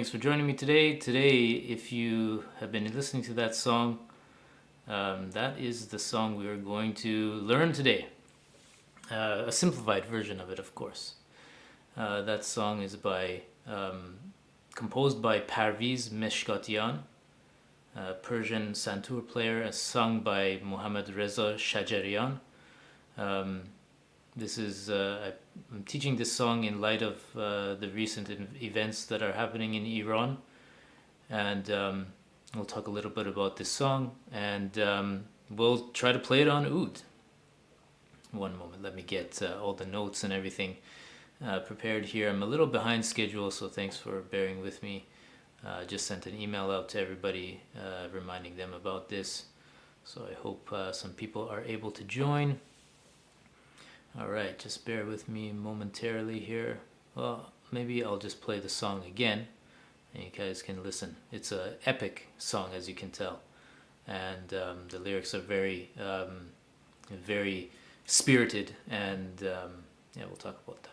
thanks for joining me today. Today, if you have been listening to that song, that is the song we are going to learn today. A simplified version of it, of course. That song is composed by Parviz Meshkatian, a Persian santur player, sung by Muhammad Reza Shajarian. I'm teaching this song in light of the recent events that are happening in Iran, and we'll talk a little bit about this song, and we'll try to play it on Oud. One moment, let me get all the notes and everything prepared here. I'm a little behind schedule, so thanks for bearing with me. Just sent an email out to everybody reminding them about this, so I hope some people are able to join. Alright, just bear with me momentarily here. Well, maybe I'll just play the song again and you guys can listen. It's an epic song, as you can tell, and the lyrics are very very spirited, and yeah, we'll talk about that.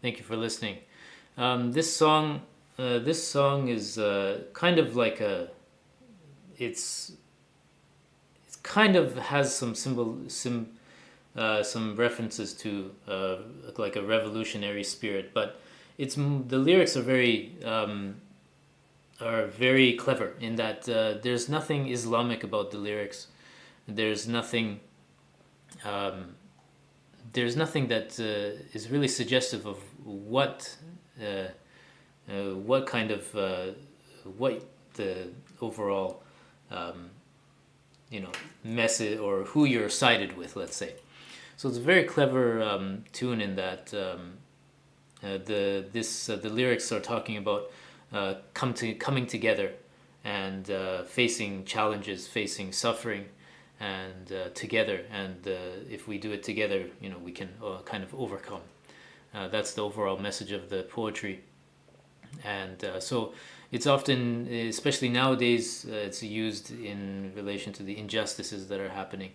Thank you for listening. This song is kind of like it's kind of has some references to like a revolutionary spirit, but the lyrics are very clever in that there's nothing Islamic about the lyrics. There's nothing that is really suggestive of what kind of what the overall message, or who you're sided with, let's say. So it's a very clever tune in that the lyrics are talking about coming together and facing challenges, facing suffering, and together, and if we do it together, we can kind of overcome. That's the overall message of the poetry, and so it's often, especially nowadays, it's used in relation to the injustices that are happening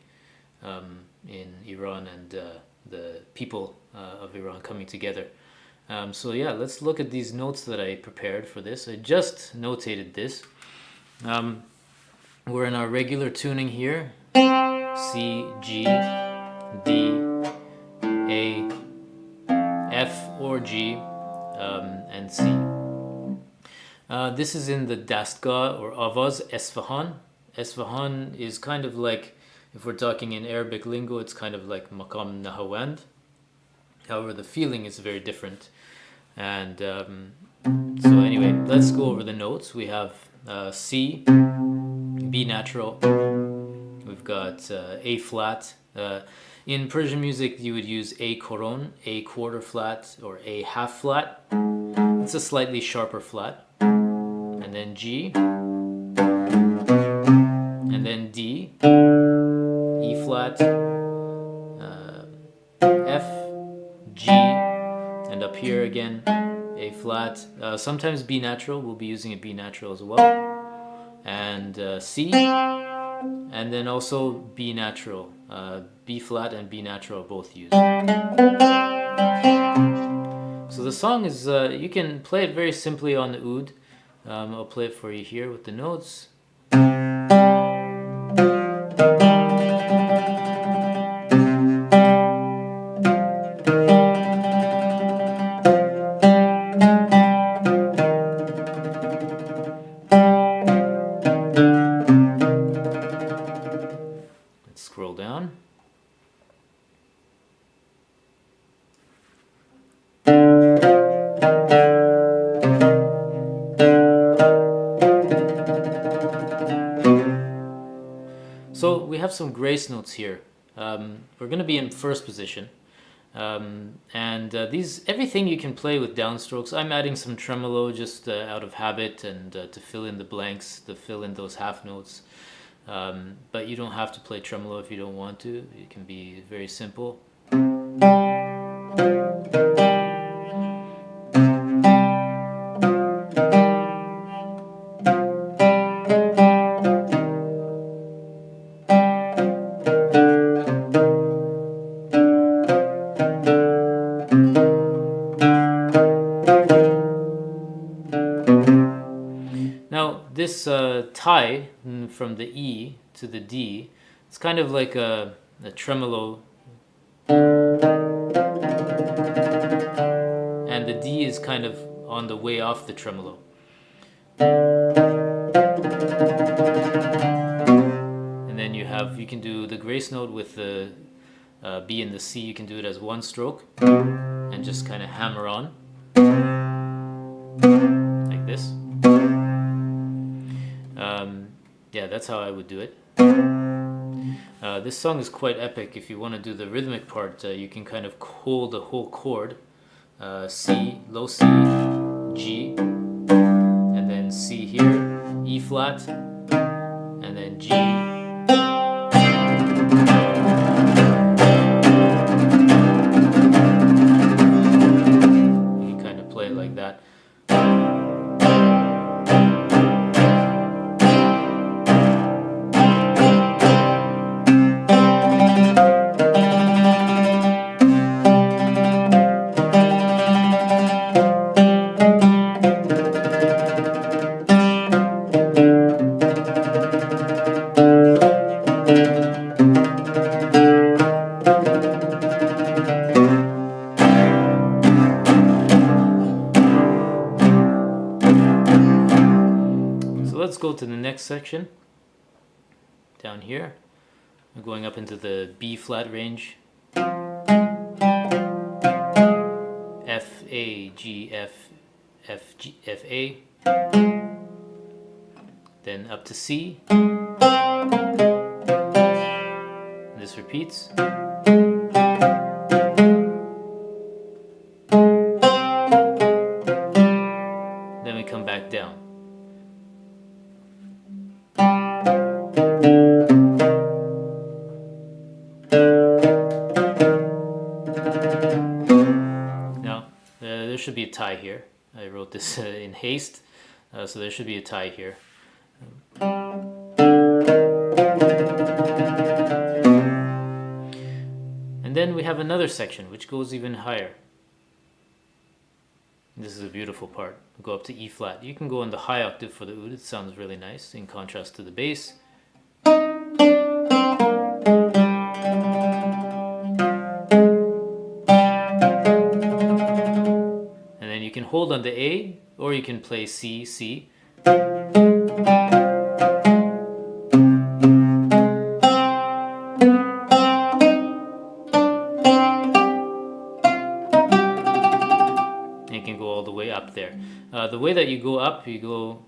in Iran and the people of Iran coming together. So yeah, let's look at these notes that I prepared for this. I just notated this. We're in our regular tuning here. C, G, D, A, F or G, and C. This is in the Dastgah or Avaz Esfahan. Esfahan is kind of like, if we're talking in Arabic lingo, it's kind of like Maqam Nahawand. However, the feeling is very different. And so anyway, let's go over the notes. We have C, B natural. We've got A flat. In Persian music, you would use A koron, A quarter flat, or A half flat. It's a slightly sharper flat. And then G. And then D, E flat, F, G, and up here again, A flat. Sometimes B natural, we'll be using a B natural as well. And C, and then also B natural. B flat and B natural are both used. So the song is, you can play it very simply on the oud. I'll play it for you here with the notes. Let's scroll down. So we have some grace notes here. We're going to be in first position. Everything you can play with downstrokes. I'm adding some tremolo just out of habit and to fill in the blanks, to fill in those half notes. But you don't have to play tremolo if you don't want to. It can be very simple. Now this tie from the E to the D, it's kind of like a tremolo, and the D is kind of on the way off the tremolo. And then you can do the grace note with the B and the C. You can do it as one stroke and just kind of hammer on like this. Yeah, that's how I would do it. This song is quite epic. If you want to do the rhythmic part, you can kind of hold the whole chord. C, low C, G, and then C here, E flat, and then G. You can kind of play it like that. Let's go to the next section down here. We're going up into the B flat range. F, A, G, F, F, G, F, A. Then up to C. This repeats. Then we come back down. There should be a tie here. I wrote this in haste, so there should be a tie here. And then we have another section which goes even higher. This is a beautiful part. We'll go up to E flat. You can go on the high octave for the oud. It sounds really nice in contrast to the bass. You can hold on the A, or you can play C, C. And you can go all the way up there. The way that you go up, you go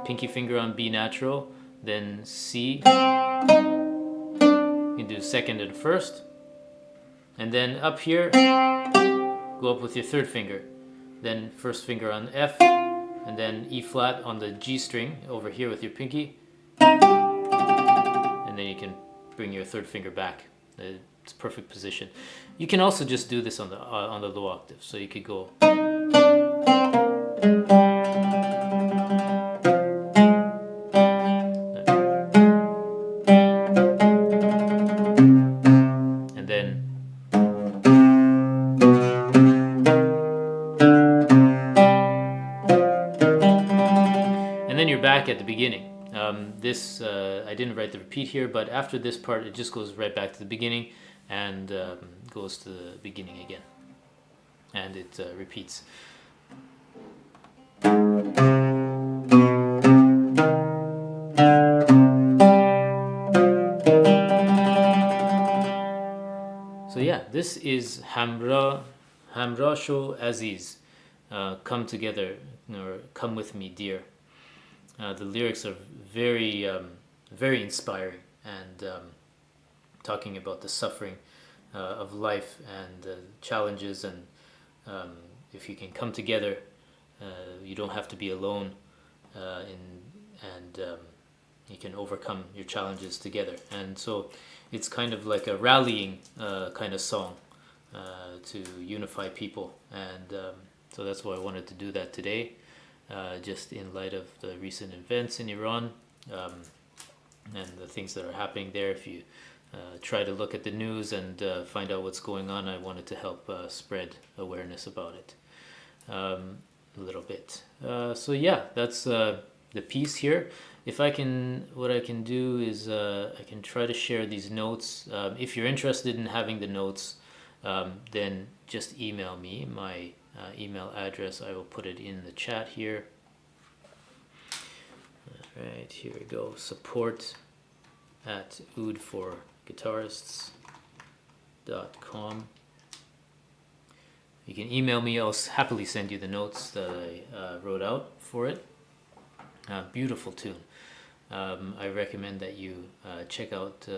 pinky finger on B natural, then C. You can do second and first. And then up here, go up with your third finger. Then first finger on F, and then E flat on the G string over here with your pinky. And then you can bring your third finger back. It's perfect position. You can also just do this on the low octave. So you could go. And then. And then you're back at the beginning. This I didn't write the repeat here, but after this part it just goes right back to the beginning and goes to the beginning again, and it repeats. So yeah, this is Hamrasho Aziz, come together, or come with me, dear. The lyrics are very, very inspiring, and talking about the suffering of life and challenges, and if you can come together, you don't have to be alone, and you can overcome your challenges together. And so it's kind of like a rallying kind of song to unify people, and so that's why I wanted to do that today. Just in light of the recent events in Iran and the things that are happening there. If you try to look at the news and find out what's going on, I wanted to help spread awareness about it a little bit. So yeah, that's the piece here. If I can, what I can do is I can try to share these notes. If you're interested in having the notes, then just email me. My email address, I will put it in the chat here. All right, here we go. support@OudforGuitarists.com. You can email me. I'll happily send you the notes that I wrote out for it. Beautiful tune. I recommend that you check out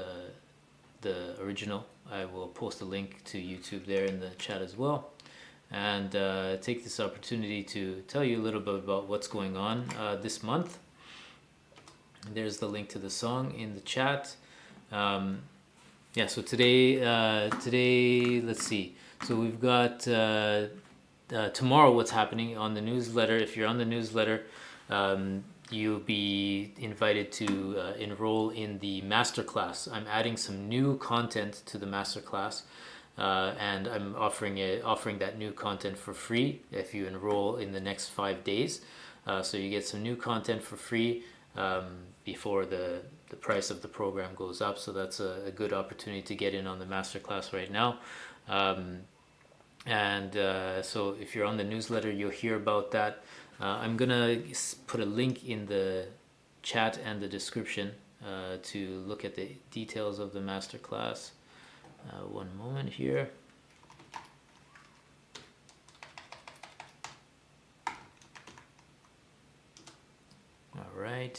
the original. I will post a link to YouTube there in the chat as well. And take this opportunity to tell you a little bit about what's going on this month. There's the link to the song in the chat. Yeah, so today, let's see. So we've got tomorrow what's happening on the newsletter. If you're on the newsletter, you'll be invited to enroll in the Masterclass. I'm adding some new content to the Masterclass. And I'm offering that new content for free if you enroll in the next 5 days. So you get some new content for free before the price of the program goes up. So that's a good opportunity to get in on the Masterclass right now. So if you're on the newsletter, you'll hear about that. I'm gonna put a link in the chat and the description to look at the details of the Masterclass. One moment here. All right.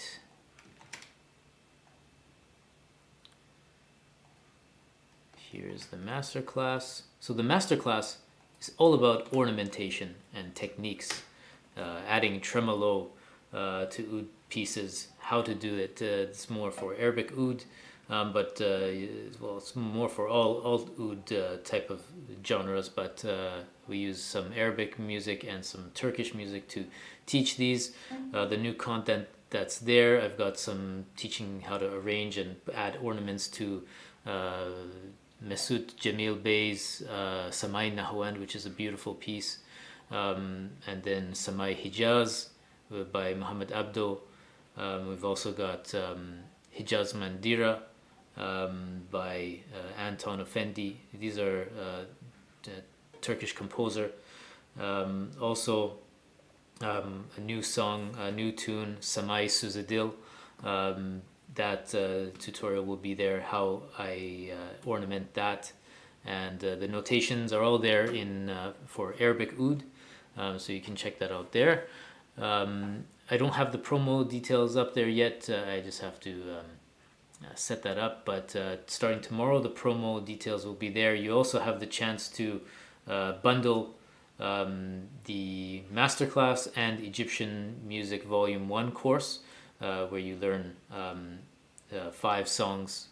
Here's the Masterclass. So the Masterclass is all about ornamentation and techniques, adding tremolo to oud pieces, how to do it. It's more for Arabic oud. But it's more for all oud type of genres, but we use some Arabic music and some Turkish music to teach these. The new content that's there, I've got some teaching how to arrange and add ornaments to Mesut Jamil Bey's Samai Nahwand, which is a beautiful piece, and then Samai Hijaz by Muhammad Abdo. We've also got Hijaz Mandira by Anton Effendi. These are Turkish composer. Also a new song, a new tune, Samai Suzadil. That tutorial will be there, how I ornament that. And the notations are all there in for Arabic oud. so you can check that out there. I don't have the promo details up there yet. I just have to set that up, but starting tomorrow the promo details will be there. You also have the chance to bundle the Masterclass and Egyptian Music Volume 1 course, where you learn 5 songs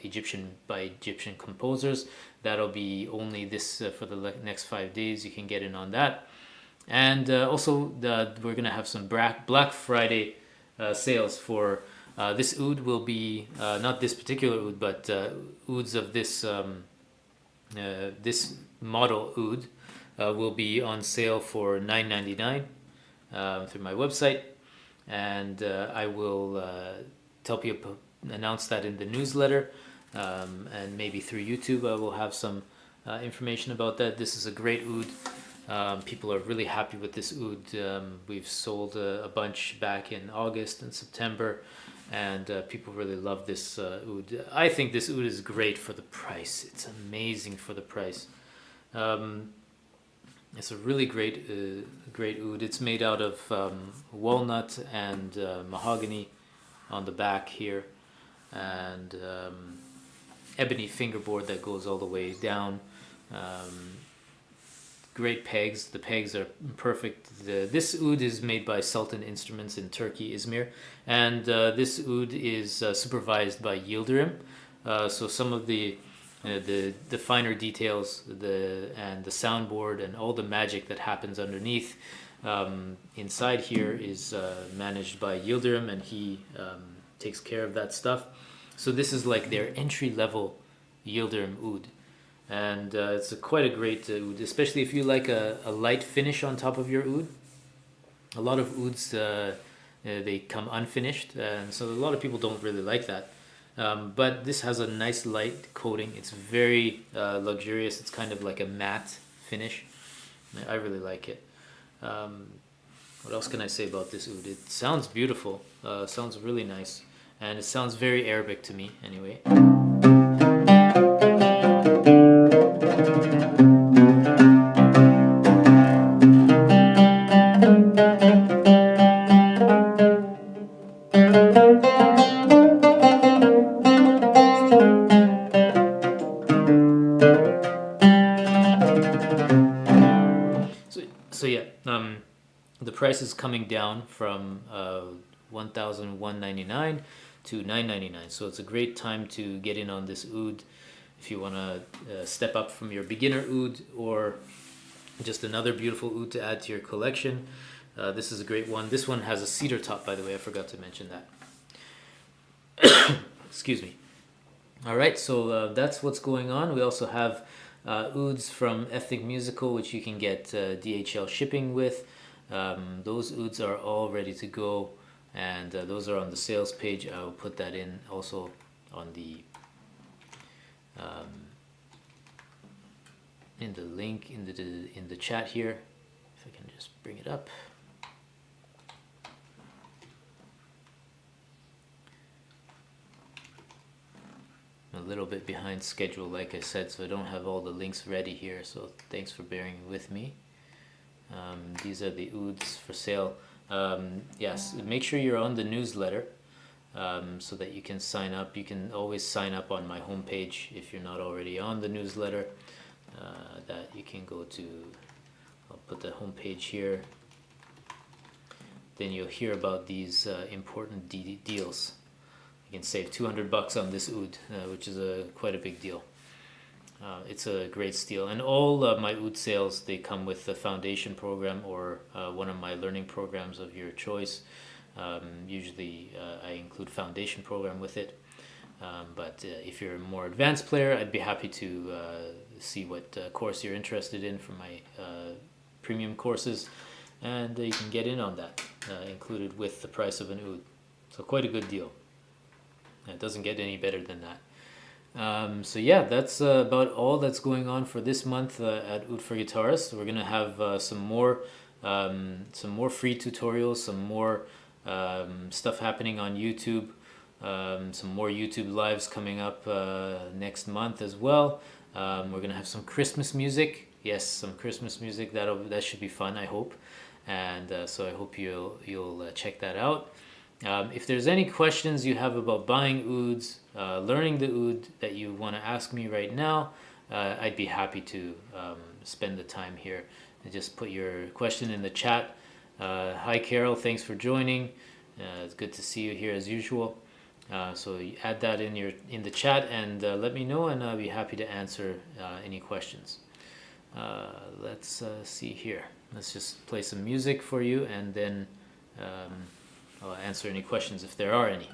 Egyptian by Egyptian composers. That'll be only this for the next 5 days. You can get in on that. And also we're going to have some Black Friday sales for this oud. Will be not this particular oud, but ouds of this this model oud will be on sale for $9.99 through my website, and I will tell people, announce that in the newsletter, and maybe through YouTube I will have some information about that. This is a great oud. People are really happy with this oud. We've sold a bunch back in August and September, and people really love this oud. I think this oud is great for the price. It's amazing for the price. It's a really great oud. It's made out of walnut and mahogany on the back here, and ebony fingerboard that goes all the way down. Great pegs. The pegs are perfect. This oud is made by Sultan Instruments in Turkey, Izmir, and this oud is supervised by Yildirim. So some of the finer details, and the soundboard and all the magic that happens underneath inside here is managed by Yildirim, and he takes care of that stuff. So this is like their entry-level Yildirim oud, and it's quite a great oud, especially if you like a light finish on top of your oud. A lot of ouds they come unfinished, and so a lot of people don't really like that. But this has a nice light coating. It's very luxurious. It's kind of like a matte finish. I really like it. What else can I say about this oud? It sounds beautiful. Sounds really nice. And it sounds very Arabic to me anyway. So yeah, the price is coming down from $1,199 to $999. So it's a great time to get in on this oud if you want to step up from your beginner oud, or just another beautiful oud to add to your collection. This is a great one. This one has a cedar top, by the way. I forgot to mention that. Excuse me. All right, so that's what's going on. We also have ouds from Ethnic Musical, which you can get DHL shipping with. Those ouds are all ready to go, and those are on the sales page. I will put that in also on the in the link in the chat here. If I can just bring it up. I'm a little bit behind schedule, like I said, so I don't have all the links ready here, so thanks for bearing with me. These are the ouds for sale. Yes, make sure you're on the newsletter so that you can sign up. You can always sign up on my homepage if you're not already on the newsletter. That you can go to, I'll put the homepage here. Then you'll hear about these important deals. You can save $200 on this oud, which is quite a big deal. It's a great steal, and all my oud sales, they come with the foundation program or one of my learning programs of your choice. Usually I include foundation program with it, but if you're a more advanced player, I'd be happy to see what course you're interested in from my premium courses, and you can get in on that, included with the price of an oud. So quite a good deal. It doesn't get any better than that. So yeah, that's about all that's going on for this month at OudforGuitarists. We're gonna have some more free tutorials, some more stuff happening on YouTube, some more YouTube lives coming up next month as well. We're gonna have some Christmas music Yes, some Christmas music. That should be fun, I hope. And so I hope you'll check that out. If there's any questions you have about buying ouds, learning the oud that you want to ask me right now, I'd be happy to spend the time here and just put your question in the chat. Hi Carol, thanks for joining. It's good to see you here as usual. So you add that in the chat and let me know, and I'll be happy to answer any questions. Let's see here. Let's just play some music for you, and then I'll answer any questions if there are any.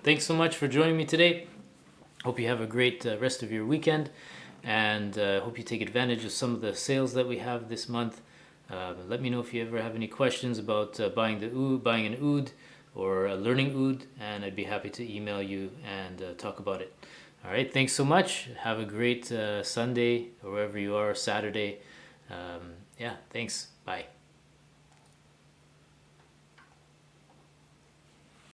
Thanks so much for joining me today. Hope you have a great rest of your weekend, and hope you take advantage of some of the sales that we have this month. Let me know if you ever have any questions about buying an oud or learning oud, and I'd be happy to email you and talk about it. All right, thanks so much. Have a great Sunday or wherever you are, Saturday. Yeah, thanks. Bye.